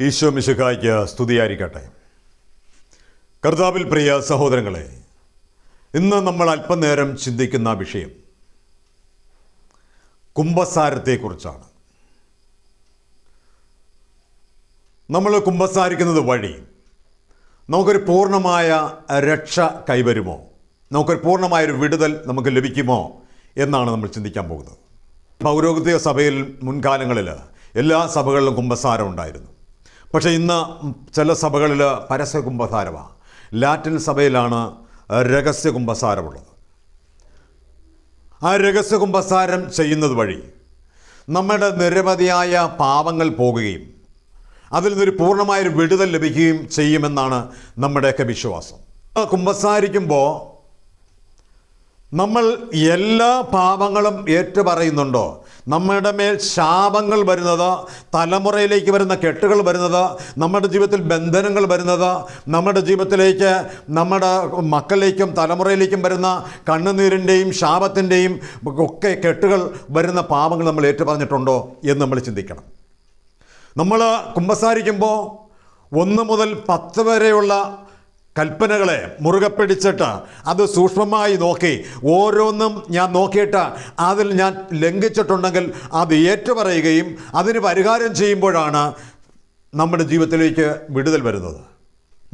ഈശോ മിശിഹായ്ക്ക് സ്തുതിയായിരിക്കട്ടെ. കർത്താവിൽ പ്രിയ സഹോദരങ്ങളെ, ഇന്ന് നമ്മൾ അല്പനേരം ചിന്തിക്കുന്ന വിഷയം കുമ്പസാരത്തെക്കുറിച്ചാണ്. നമ്മൾ കുമ്പസാരിക്കുന്നത് വഴി നമുക്കൊരു പൂർണ്ണമായ രക്ഷ കൈവരുമോ, നമുക്കൊരു പൂർണ്ണമായൊരു വിടുതൽ നമുക്ക് ലഭിക്കുമോ എന്നാണ് നമ്മൾ ചിന്തിക്കാൻ പോകുന്നത്. പൗരോഹിത്യ സഭയിൽ മുൻകാലങ്ങളിൽ എല്ലാ സഭകളിലും കുമ്പസാരം ഉണ്ടായിരുന്നു. പക്ഷേ ഇന്ന് ചില സഭകളിൽ പരസ്യ കുമ്പസാരമാണ്. ലാറ്റിൻ സഭയിലാണ് രഹസ്യ കുമ്പസാരമുള്ളത്. ആ രഹസ്യ കുമ്പസാരം ചെയ്യുന്നത് വഴി നമ്മുടെ നിരവധിയായ പാപങ്ങൾ പോകുകയും അതിൽ നിന്നൊരു പൂർണ്ണമായൊരു വിടുതൽ ലഭിക്കുകയും ചെയ്യുമെന്നാണ് നമ്മുടെയൊക്കെ വിശ്വാസം. കുമ്പസാരിക്കുമ്പോൾ നമ്മൾ എല്ലാ പാപങ്ങളും ഏറ്റുപറയുന്നുണ്ടോ? നമ്മുടെ മേൽ ശാപങ്ങൾ വരുന്നത്, തലമുറയിലേക്ക് വരുന്ന കെട്ടുകൾ വരുന്നത്, നമ്മുടെ ജീവിതത്തിൽ ബന്ധനങ്ങൾ വരുന്നത്, നമ്മുടെ ജീവിതത്തിലേക്ക് നമ്മുടെ മക്കളിലേക്കും തലമുറയിലേക്കും വരുന്ന കണ്ണുനീരിൻ്റെയും ശാപത്തിൻ്റെയും ഒക്കെ കെട്ടുകൾ വരുന്ന പാപങ്ങൾ നമ്മൾ ഏറ്റുപറഞ്ഞിട്ടുണ്ടോ എന്ന് നമ്മൾ ചിന്തിക്കണം. നമ്മൾ കുമ്പസാരിക്കുമ്പോൾ 1 മുതൽ 10 വരെയുള്ള കൽപ്പനകളെ മുറുകെ പിടിച്ചിട്ട് അത് സൂക്ഷ്മമായി നോക്കി ഓരോന്നും ഞാൻ നോക്കിയിട്ട് അതിൽ ഞാൻ ലംഘിച്ചിട്ടുണ്ടെങ്കിൽ അത് ഏറ്റുപറയുകയും അതിന് പരിഹാരം ചെയ്യുമ്പോഴാണ് നമ്മുടെ ജീവിതത്തിലേക്ക് വിടുതൽ വരുന്നത്.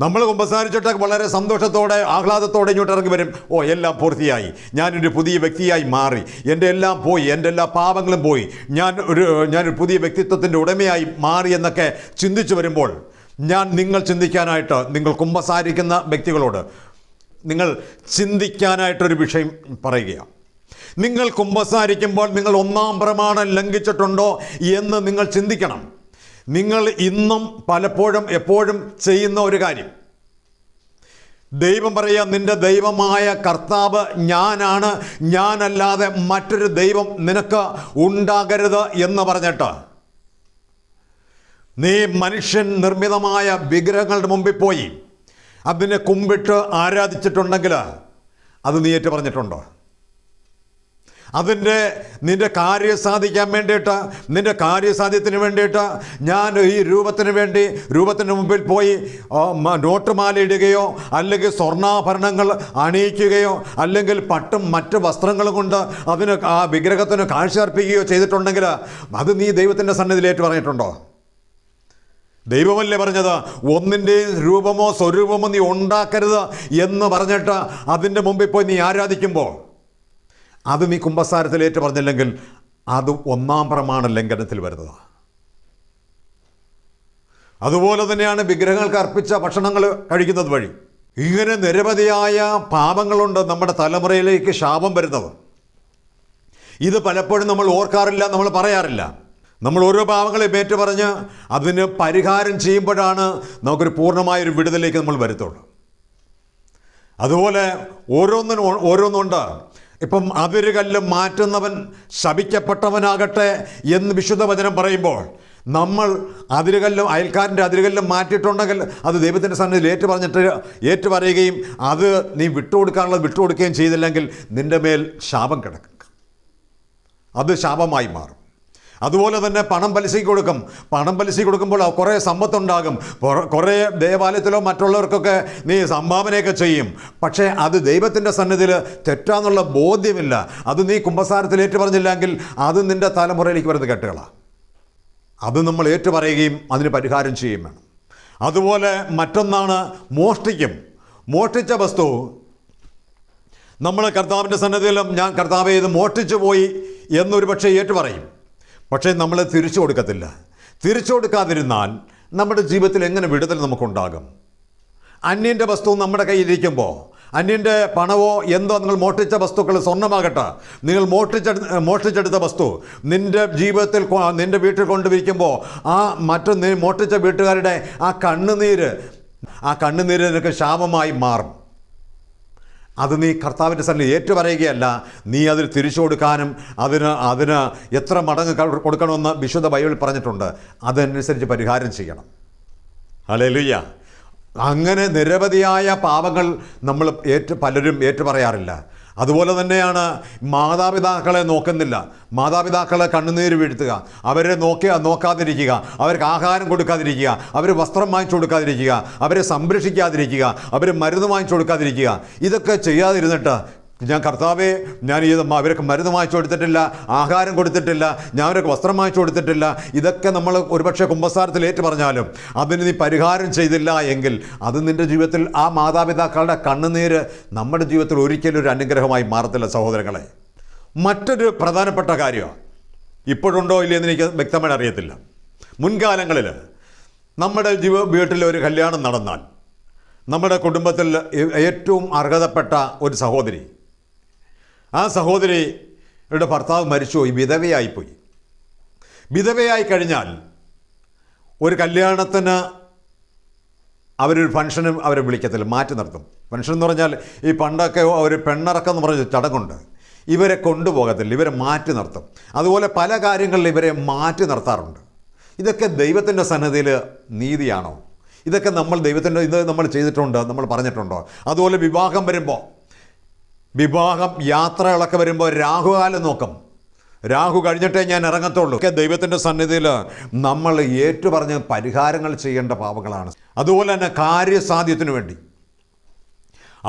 നമ്മൾ കുമ്പസാരിച്ചിട്ട് വളരെ സന്തോഷത്തോടെ ആഹ്ലാദത്തോടെ ഇങ്ങോട്ട് ഇറങ്ങി വരും. എല്ലാം പൂർത്തിയായി, ഞാനൊരു പുതിയ വ്യക്തിയായി മാറി, എൻ്റെ എല്ലാം പോയി, എൻ്റെ എല്ലാ പാപങ്ങളും പോയി, ഞാനൊരു പുതിയ വ്യക്തിത്വത്തിൻ്റെ ഉടമയായി മാറി എന്നൊക്കെ ചിന്തിച്ചു വരുമ്പോൾ നിങ്ങൾ ചിന്തിക്കാനായിട്ട്, നിങ്ങൾ കുമ്പസാരിക്കുന്ന വ്യക്തികളോട് നിങ്ങൾ ചിന്തിക്കാനായിട്ടൊരു വിഷയം പറയുകയാണ്. നിങ്ങൾ കുമ്പസാരിക്കുമ്പോൾ നിങ്ങൾ 1-ാം പ്രമാണം ലംഘിച്ചിട്ടുണ്ടോ എന്ന് നിങ്ങൾ ചിന്തിക്കണം. നിങ്ങൾ ഇന്നും പലപ്പോഴും എപ്പോഴും ചെയ്യുന്ന ഒരു കാര്യം, ദൈവം പറയുക, നിന്റെ ദൈവമായ കർത്താവ് ഞാനാണ്, ഞാനല്ലാതെ മറ്റൊരു ദൈവം നിനക്ക് ഉണ്ടാകരുത് എന്ന് പറഞ്ഞിട്ട് നീ മനുഷ്യൻ നിർമ്മിതമായ വിഗ്രഹങ്ങളുടെ മുമ്പിൽ പോയി അതിനെ കുമ്പിട്ട് ആരാധിച്ചിട്ടുണ്ടെങ്കിൽ അത് നീ ഏറ്റു പറഞ്ഞിട്ടുണ്ടോ? നിൻ്റെ കാര്യം സാധിക്കാൻ വേണ്ടിയിട്ട്, നിൻ്റെ കാര്യസാധ്യത്തിന് വേണ്ടിയിട്ട് ഞാൻ ഈ രൂപത്തിന് മുമ്പിൽ പോയി നോട്ടുമാല ഇടുകയോ അല്ലെങ്കിൽ സ്വർണ്ണാഭരണങ്ങൾ അണിയിക്കുകയോ അല്ലെങ്കിൽ പട്ടും മറ്റ് വസ്ത്രങ്ങളും കൊണ്ട് ആ വിഗ്രഹത്തിന് കാഴ്ച അർപ്പിക്കുകയോ ചെയ്തിട്ടുണ്ടെങ്കിൽ അത് നീ ദൈവത്തിൻ്റെ സന്നിധിയിൽ ഏറ്റു പറഞ്ഞിട്ടുണ്ടോ? ദൈവമല്ലേ പറഞ്ഞത്, ഒന്നിൻ്റെയും രൂപമോ സ്വരൂപമോ നീ ഉണ്ടാക്കരുത് എന്ന് പറഞ്ഞിട്ട് അതിൻ്റെ മുമ്പിൽ പോയി നീ ആരാധിക്കുമ്പോൾ അത് നീ കുമ്പസാരത്തിൽ ഏറ്റു പറഞ്ഞില്ലെങ്കിൽ അത് 1-ാം പ്രമാണ ലംഘനത്തിൽ വരുന്നതാണ്. അതുപോലെ തന്നെയാണ് വിഗ്രഹങ്ങൾക്ക് അർപ്പിച്ച ഭക്ഷണങ്ങൾ കഴിക്കുന്നത് വഴി. ഇങ്ങനെ നിരവധിയായ പാപങ്ങളുണ്ട് നമ്മുടെ തലമുറയിലേക്ക് ശാപം വരുന്നത്. ഇത് പലപ്പോഴും നമ്മൾ ഓർക്കാറില്ല, നമ്മൾ പറയാറില്ല. നമ്മൾ ഓരോ പാപങ്ങളെയും ഏറ്റുപറഞ്ഞ് അതിന് പരിഹാരം ചെയ്യുമ്പോഴാണ് നമുക്കൊരു പൂർണ്ണമായൊരു വിടുതലേക്ക് നമ്മൾ വരുത്തുള്ളൂ. അതുപോലെ ഓരോന്നുണ്ട്. ഇപ്പം അതിരുകല്ല് മാറ്റുന്നവൻ ശപിക്കപ്പെട്ടവനാകട്ടെ എന്ന് വിശുദ്ധ വചനം പറയുമ്പോൾ നമ്മൾ അയൽക്കാരൻ്റെ അതിരുകല്ലും മാറ്റിയിട്ടുണ്ടെങ്കിൽ അത് ദൈവത്തിൻ്റെ സന്നിധിയിൽ ഏറ്റുപറയുകയും അത് നീ വിട്ടുകൊടുക്കാനുള്ളത് വിട്ടുകൊടുക്കുകയും ചെയ്തില്ലെങ്കിൽ നിൻ്റെ മേൽ ശാപം കിടക്കും, അത് ശാപമായി മാറും. അതുപോലെ തന്നെ പണം പലിശയ്ക്ക് കൊടുക്കുമ്പോൾ കുറേ സമ്പത്തുണ്ടാകും, കുറേ ദേവാലയത്തിലോ മറ്റുള്ളവർക്കൊക്കെ നീ സംഭാവനയൊക്കെ ചെയ്യും. പക്ഷേ അത് ദൈവത്തിൻ്റെ സന്നിധിയിൽ തെറ്റാന്നുള്ള ബോധ്യമില്ല. അത് നീ കുമ്പസാരത്തിൽ ഏറ്റു പറഞ്ഞില്ലെങ്കിൽ അത് നിൻ്റെ തലമുറയിലേക്ക് വരുന്ന കെട്ടുകളാണ്. അത് നമ്മൾ ഏറ്റുപറയുകയും അതിന് പരിഹാരം ചെയ്യുകയും വേണം. അതുപോലെ മറ്റൊന്നാണ് മോഷ്ടിച്ച വസ്തു നമ്മൾ കർത്താവിൻ്റെ സന്നിധിയിലും ഞാൻ കർത്താവെ ഇത് മോഷ്ടിച്ചു പോയി എന്നൊരു പക്ഷേ ഏറ്റുപറയും. പക്ഷേ നമ്മൾ തിരിച്ചു കൊടുക്കത്തില്ല. തിരിച്ചു കൊടുക്കാതിരുന്നാൽ നമ്മുടെ ജീവിതത്തിൽ എങ്ങനെ വിടുതൽ നമുക്കുണ്ടാകും? അന്യൻ്റെ വസ്തു നമ്മുടെ കയ്യിലിരിക്കുമ്പോൾ, അന്യൻ്റെ പണവോ എന്തോ, നിങ്ങൾ മോഷ്ടിച്ച വസ്തുക്കൾ സ്വർണ്ണമാകട്ടെ, നിങ്ങൾ മോഷ്ടിച്ചെടുത്ത വസ്തു നിൻ്റെ ജീവിതത്തിൽ നിൻ്റെ വീട്ടിൽ കൊണ്ടുവരിക്കുമ്പോൾ നീ മോഷ്ടിച്ച വീട്ടുകാരുടെ ആ കണ്ണുനീര് നിനക്ക് ശാപമായി മാറും. അത് നീ കർത്താവിൻ്റെ സന്നിധിയിൽ ഏറ്റുപറയുകയല്ല, നീ അതിൽ തിരിച്ചു കൊടുക്കാനും അതിന് എത്ര മടങ്ങ് കൊടുക്കണമെന്ന് വിശുദ്ധ ബൈബിളിൽ പറഞ്ഞിട്ടുണ്ട്. അതനുസരിച്ച് പരിഹാരം ചെയ്യണം. ഹല്ലേലൂയ. അങ്ങനെ നിരവധിയായ പാപങ്ങൾ പലരും ഏറ്റുപറയാറില്ല. അതുപോലെ തന്നെയാണ് മാതാപിതാക്കളെ നോക്കുന്നില്ല, മാതാപിതാക്കളെ കണ്ണുനീര് വീഴ്ത്തുക, അവരെ നോക്കാതിരിക്കുക, അവർക്ക് ആഹാരം കൊടുക്കാതിരിക്കുക, അവർ വസ്ത്രം വാങ്ങിച്ചു കൊടുക്കാതിരിക്കുക, അവരെ സംരക്ഷിക്കാതിരിക്കുക, അവർ മരുന്ന് വാങ്ങിച്ചു കൊടുക്കാതിരിക്കുക. ഇതൊക്കെ ചെയ്യാതിരുന്നിട്ട് ഞാൻ കർത്താവേ, ഞാൻ അവർക്ക് മരുന്ന് വാങ്ങിച്ചു കൊടുത്തിട്ടില്ല, ആഹാരം കൊടുത്തിട്ടില്ല, ഞാൻ അവർക്ക് വസ്ത്രം വാങ്ങിച്ചു കൊടുത്തിട്ടില്ല, ഇതൊക്കെ നമ്മൾ ഒരുപക്ഷെ കുമ്പസാരത്തിൽ ഏറ്റു പറഞ്ഞാലും അതിന് നീ പരിഹാരം ചെയ്തില്ല എങ്കിൽ അത് നിൻ്റെ ജീവിതത്തിൽ ആ മാതാപിതാക്കളുടെ കണ്ണുനീര് നമ്മുടെ ജീവിതത്തിൽ ഒരിക്കലും ഒരു അനുഗ്രഹമായി മാറത്തില്ല സഹോദരങ്ങളെ. മറ്റൊരു പ്രധാനപ്പെട്ട കാര്യമാണ്, ഇപ്പോഴുണ്ടോ ഇല്ലയെന്ന് എനിക്ക് വ്യക്തമായി അറിയത്തില്ല. മുൻകാലങ്ങളിൽ നമ്മുടെ വീട്ടിൽ ഒരു കല്യാണം നടന്നാൽ നമ്മുടെ കുടുംബത്തിൽ ഏറ്റവും അർഹതപ്പെട്ട ഒരു സഹോദരി, ആ സഹോദരിയുടെ ഭർത്താവ് മരിച്ചുപോയി, വിധവയായിപ്പോയി. വിധവയായി കഴിഞ്ഞാൽ ഒരു കല്യാണത്തിന് അവരൊരു ഫംഗ്ഷനും അവരെ വിളിക്കത്തില്ല, മാറ്റി നിർത്തും. ഫംഗ്ഷൻ എന്ന് പറഞ്ഞാൽ ഈ പണ്ടൊക്കെ ഒരു പെണ്ണിറക്കം എന്ന് പറഞ്ഞ ചടങ്ങുണ്ട്, ഇവരെ കൊണ്ടുപോകത്തില്ല, ഇവരെ മാറ്റി നിർത്തും. അതുപോലെ പല കാര്യങ്ങളിൽ ഇവരെ മാറ്റി നിർത്താറുണ്ട്. ഇതൊക്കെ ദൈവത്തിൻ്റെ സന്നിധിയിൽ നീതിയാണോ? ഇതൊക്കെ ഇത് നമ്മൾ ചെയ്തിട്ടുണ്ടോ, നമ്മൾ പറഞ്ഞിട്ടുണ്ടോ? അതുപോലെ വിവാഹം വരുമ്പോൾ, യാത്രകളൊക്കെ വരുമ്പോൾ രാഹുകാലം നോക്കും, രാഹു കഴിഞ്ഞിട്ടേ ഞാൻ ഇറങ്ങത്തുള്ളൂ. ഒക്കെ ദൈവത്തിൻ്റെ സന്നിധിയിൽ നമ്മൾ ഏറ്റുപറഞ്ഞ് പരിഹാരങ്ങൾ ചെയ്യേണ്ട പാപങ്ങളാണ്. അതുപോലെ തന്നെ കാര്യസാധ്യത്തിനു വേണ്ടി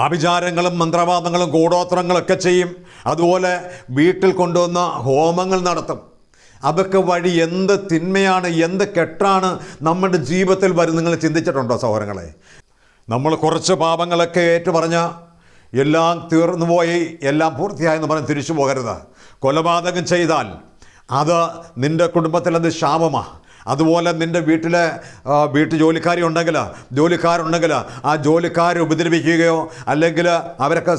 ആഭിചാരങ്ങളും മന്ത്രവാദങ്ങളും കൂടോത്രങ്ങളൊക്കെ ചെയ്യും. അതുപോലെ വീട്ടിൽ കൊണ്ടുവന്ന ഹോമങ്ങൾ നടത്തും. അതൊക്കെ വഴി എന്ത് തിന്മയാണ്, എന്ത് കെട്ടാണ് നമ്മുടെ ജീവിതത്തിൽ വരുന്നത് നിങ്ങൾ ചിന്തിച്ചിട്ടുണ്ടോ സഹോദരങ്ങളെ? നമ്മൾ കുറച്ച് പാപങ്ങളൊക്കെ ഏറ്റുപറഞ്ഞ എല്ലാം തീർന്നുപോയി, എല്ലാം പൂർത്തിയായെന്ന് പറഞ്ഞ് തിരിച്ചു പോകരുത്. കൊലപാതകം ചെയ്താൽ അത് നിൻ്റെ കുടുംബത്തിൽ അത് ശാപമാണ്. അതുപോലെ നിൻ്റെ വീട്ടു ജോലിക്കാരുണ്ടെങ്കിൽ ആ ജോലിക്കാരെ ഉപദ്രവിക്കുകയോ അല്ലെങ്കിൽ അവരൊക്കെ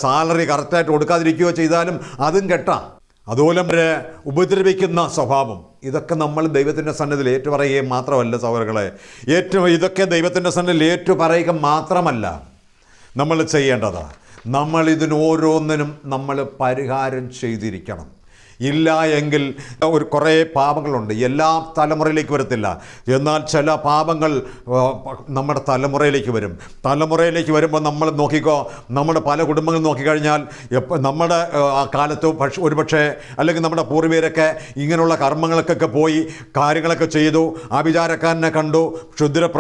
സാലറി കറക്റ്റായിട്ട് കൊടുക്കാതിരിക്കുകയോ ചെയ്താലും അതും കെട്ടാം. അതുപോലെ ഉപദ്രവിക്കുന്ന സ്വഭാവം, ഇതൊക്കെ നമ്മൾ ദൈവത്തിൻ്റെ സന്നിധിയിൽ ഏറ്റുപറയുകയും മാത്രമല്ല സഹോദരങ്ങളെ, ഇതൊക്കെ ദൈവത്തിൻ്റെ സന്നിധിയിൽ ഏറ്റുപറയുക മാത്രമല്ല നമ്മൾ ചെയ്യേണ്ടത്, നമ്മൾ ഇതിനോരോന്നിനും നമ്മൾ പരിഹാരം ചെയ്തിരിക്കണം. ഇല്ല എങ്കിൽ കുറേ പാപങ്ങളുണ്ട്, എല്ലാ തലമുറയിലേക്ക് വരത്തില്ല, എന്നാൽ ചില പാപങ്ങൾ നമ്മുടെ തലമുറയിലേക്ക് വരും. തലമുറയിലേക്ക് വരുമ്പോൾ നമ്മൾ നോക്കിക്കോ, നമ്മുടെ പല കുടുംബങ്ങൾ നോക്കിക്കഴിഞ്ഞാൽ നമ്മുടെ കാലത്ത് ഒരുപക്ഷെ അല്ലെങ്കിൽ നമ്മുടെ പൂർവികരൊക്കെ ഇങ്ങനെയുള്ള കർമ്മങ്ങൾക്കൊക്കെ പോയി കാര്യങ്ങളൊക്കെ ചെയ്തു, ആഭിചാരക്കാരനെ കണ്ടു, ക്ഷുദ്ര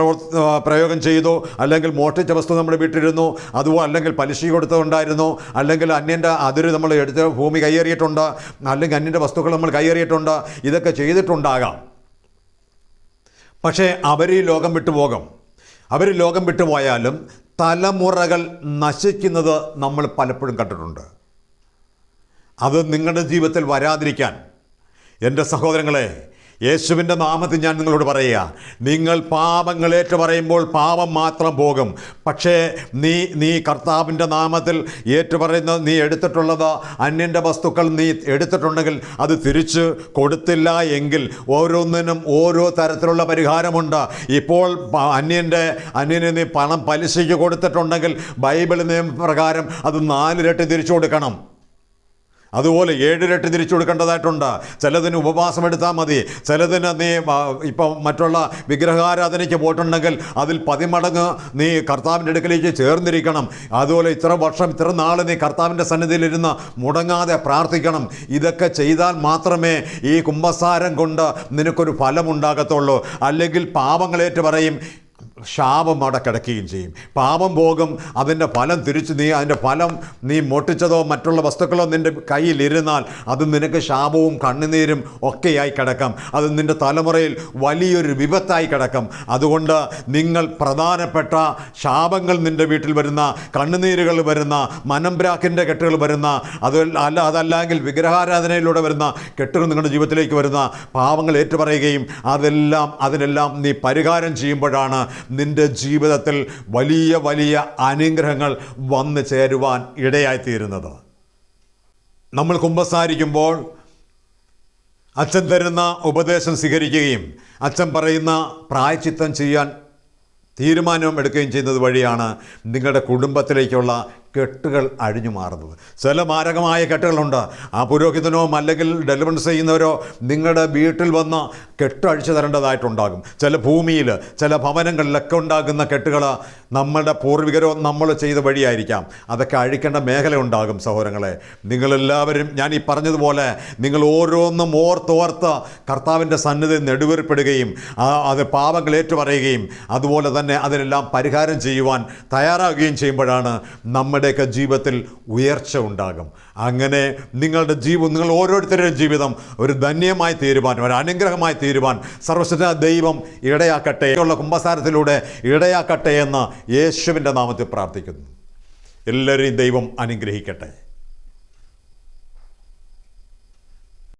പ്രയോഗം ചെയ്തു, അല്ലെങ്കിൽ മോഷ്ടിച്ച വസ്തു നമ്മുടെ വീട്ടിലിരുന്നു, അതുപോലെ അല്ലെങ്കിൽ പലിശ കൊടുത്തതുണ്ടായിരുന്നു, അല്ലെങ്കിൽ അന്യൻ്റെ അതിര് നമ്മൾ എടുത്ത് ഭൂമി കയ്യേറിയിട്ടുണ്ട്, അല്ലെങ്കിൽ അന്യൻ്റെ വസ്തുക്കൾ നമ്മൾ കയ്യേറിയിട്ടുണ്ട്, ഇതൊക്കെ ചെയ്തിട്ടുണ്ടാകാം. പക്ഷേ അവർ ലോകം വിട്ടുപോകും. അവർ ലോകം വിട്ടുപോയാലും തലമുറകൾ നശിക്കുന്നത് നമ്മൾ പലപ്പോഴും കണ്ടിട്ടുണ്ട്. അത് നിങ്ങളുടെ ജീവിതത്തിൽ വരാതിരിക്കാൻ എൻ്റെ സഹോദരങ്ങളെ, യേശുവിൻ്റെ നാമത്തിൽ ഞാൻ നിങ്ങളോട് പറയുക, നിങ്ങൾ പാപങ്ങൾ ഏറ്റുപറയുമ്പോൾ പാപം മാത്രം പോകും. പക്ഷേ നീ കർത്താവിൻ്റെ നാമത്തിൽ ഏറ്റുപറയുന്നത്, നീ എടുത്തിട്ടുള്ളത് അന്യൻ്റെ വസ്തുക്കൾ നീ എടുത്തിട്ടുണ്ടെങ്കിൽ അത് തിരിച്ച് കൊടുത്തില്ല എങ്കിൽ ഓരോന്നിനും ഓരോ തരത്തിലുള്ള പരിഹാരമുണ്ട്. ഇപ്പോൾ അന്യന് നീ പണം പലിശയ്ക്ക് കൊടുത്തിട്ടുണ്ടെങ്കിൽ ബൈബിൾ നിയമപ്രകാരം അത് 4 ഇരട്ടി തിരിച്ചു കൊടുക്കണം. അതുപോലെ 7 ഇരട്ടി തിരിച്ചു കൊടുക്കേണ്ടതായിട്ടുണ്ട്. ചിലതിന് ഉപവാസം എടുത്താൽ മതി, ചിലതിന് നീ ഇപ്പം മറ്റുള്ള വിഗ്രഹാരാധനയ്ക്ക് പോയിട്ടുണ്ടെങ്കിൽ അതിൽ 10 മടങ്ങ് നീ കർത്താവിൻ്റെ അടുക്കലേക്ക് ചേർന്നിരിക്കണം. അതുപോലെ ഇത്ര വർഷം ഇത്ര നാൾ നീ കർത്താവിൻ്റെ സന്നിധിയിലിരുന്ന് മുടങ്ങാതെ പ്രാർത്ഥിക്കണം. ഇതൊക്കെ ചെയ്താൽ മാത്രമേ ഈ കുമ്പസാരം കൊണ്ട് നിനക്കൊരു ഫലമുണ്ടാകത്തുള്ളൂ. അല്ലെങ്കിൽ പാപങ്ങളേറ്റ് പറയും, ശാപം അവിടെ കിടക്കുകയും ചെയ്യും. പാപം പോകും, അതിൻ്റെ ഫലം തിരിച്ച് അതിൻ്റെ ഫലം നീ മോട്ടിച്ചതോ മറ്റുള്ള വസ്തുക്കളോ നിൻ്റെ കയ്യിലിരുന്നാൽ അത് നിനക്ക് ശാപവും കണ്ണുനീരും ഒക്കെയായി കിടക്കാം. അത് നിൻ്റെ തലമുറയിൽ വലിയൊരു വിപത്തായി കിടക്കും. അതുകൊണ്ട് നിങ്ങൾ പ്രധാനപ്പെട്ട ശാപങ്ങൾ നിൻ്റെ വീട്ടിൽ വരുന്ന, കണ്ണുനീരുകൾ വരുന്ന, മനംബ്രാക്കിൻ്റെ കെട്ടുകൾ വരുന്ന, അതല്ലെങ്കിൽ വിഗ്രഹാരാധനയിലൂടെ വരുന്ന കെട്ടുകൾ നിങ്ങളുടെ ജീവിതത്തിലേക്ക് വരുന്ന പാപങ്ങൾ ഏറ്റുപറയുകയും അതിനെല്ലാം നീ പരിഹാരം ചെയ്യുമ്പോഴാണ് നിൻ്റെ ജീവിതത്തിൽ വലിയ വലിയ അനുഗ്രഹങ്ങൾ വന്നു ചേരുവാൻ ഇടയായിത്തീരുന്നത്. നമ്മൾ കുമ്പസാരിക്കുമ്പോൾ അച്ഛൻ തരുന്ന ഉപദേശം സ്വീകരിക്കുകയും അച്ഛൻ പറയുന്ന പ്രായശ്ചിത്തം ചെയ്യാൻ തീരുമാനം എടുക്കുകയും ചെയ്യുന്നത് വഴിയാണ് നിങ്ങളുടെ കുടുംബത്തിലേക്കുള്ള കെട്ടുകൾ അഴിഞ്ഞു മാറുന്നത്. ചില മാരകമായ കെട്ടുകളുണ്ട്. ആ പുരോഹിതനോ അല്ലെങ്കിൽ ഡെലിവറൻസ് ചെയ്യുന്നവരോ നിങ്ങളുടെ വീട്ടിൽ വന്ന് കെട്ട് അഴിച്ചു തരേണ്ടതായിട്ടുണ്ടാകും. ചില ഭൂമിയിൽ, ചില ഭവനങ്ങളിലൊക്കെ ഉണ്ടാകുന്ന കെട്ടുകൾ നമ്മളുടെ പൂർവികരോ നമ്മൾ ചെയ്ത വഴിയായിരിക്കാം. അതൊക്കെ അഴിക്കേണ്ട മേഖല ഉണ്ടാകും. സഹോദരങ്ങളെ, നിങ്ങളെല്ലാവരും ഞാൻ ഈ പറഞ്ഞതുപോലെ നിങ്ങൾ ഓരോന്നും ഓർത്തോർത്ത് കർത്താവിൻ്റെ സന്നിധി നെടുവേർപ്പെടുകയും അത് പാപങ്ങൾ ഏറ്റുപറയുകയും അതുപോലെ തന്നെ അതിനെല്ലാം പരിഹാരം ചെയ്യുവാൻ തയ്യാറാകുകയും ചെയ്യുമ്പോഴാണ് നമ്മുടെയൊക്കെ ജീവിതത്തിൽ ഉയർച്ച ഉണ്ടാകും. അങ്ങനെ നിങ്ങൾ ഓരോരുത്തരുടെയും ജീവിതം ഒരു ധന്യമായി തീരുവാൻ, ഒരു അനുഗ്രഹമായി തീരുവാൻ സർവ്വശക്തനായ ദൈവം ഇടയാക്കട്ടെ, ഉള്ള കുമ്പസാരത്തിലൂടെ ഇടയാക്കട്ടെ എന്ന് യേശുവിൻ്റെ നാമത്തിൽ പ്രാർത്ഥിക്കുന്നു. എല്ലാവരെയും ദൈവം അനുഗ്രഹിക്കട്ടെ.